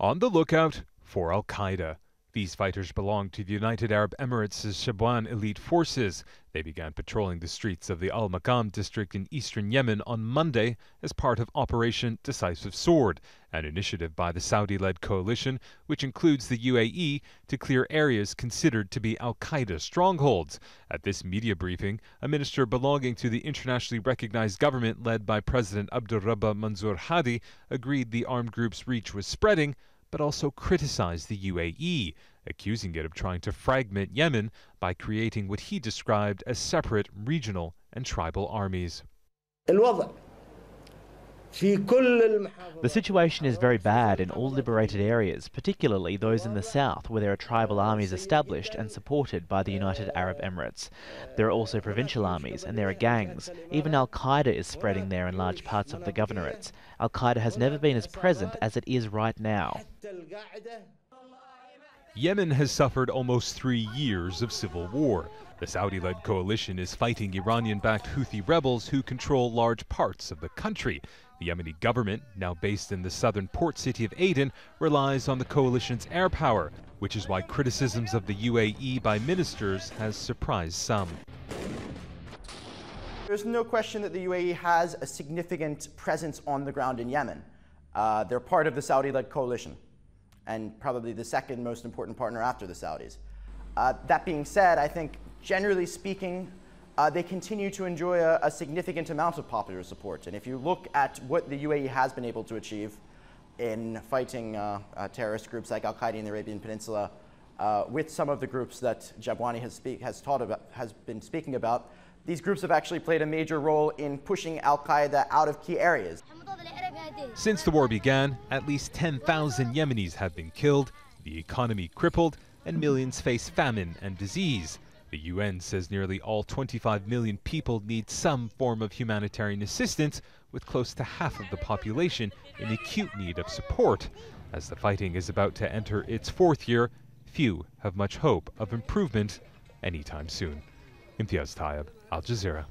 On the lookout for al-Qaeda. These fighters belong to the United Arab Emirates' Jabwani elite forces. They began patrolling the streets of the Al-Maqam district in eastern Yemen on Monday as part of Operation Decisive Sword, an initiative by the Saudi-led coalition, which includes the UAE, to clear areas considered to be al-Qaeda strongholds. At this media briefing, a minister belonging to the internationally recognized government led by President Abdurrabba Mansour Hadi agreed the armed group's reach was spreading, but also criticized the UAE, accusing it of trying to fragment Yemen by creating what he described as separate regional and tribal armies. The situation is very bad in all liberated areas, particularly those in the south where there are tribal armies established and supported by the United Arab Emirates. There are also provincial armies and there are gangs. Even al-Qaeda is spreading there in large parts of the governorates. Al-Qaeda has never been as present as it is right now. Yemen has suffered almost 3 years of civil war. The Saudi-led coalition is fighting Iranian-backed Houthi rebels who control large parts of the country. The Yemeni government, now based in the southern port city of Aden, relies on the coalition's air power, which is why criticisms of the UAE by ministers has surprised some. There's no question that the UAE has a significant presence on the ground in Yemen. They're part of the Saudi-led coalition, and probably the second most important partner after the Saudis. That being said, I think generally speaking, they continue to enjoy a significant amount of popular support. And if you look at what the UAE has been able to achieve in fighting terrorist groups like al-Qaeda in the Arabian Peninsula, with some of the groups that Jabwani has been speaking about, these groups have actually played a major role in pushing al-Qaeda out of key areas. Since the war began, at least 10,000 Yemenis have been killed, the economy crippled, and millions face famine and disease. The UN says nearly all 25 million people need some form of humanitarian assistance, with close to half of the population in acute need of support. As the fighting is about to enter its 4th year, few have much hope of improvement anytime soon. Imtiaz, Tyab, Al Jazeera.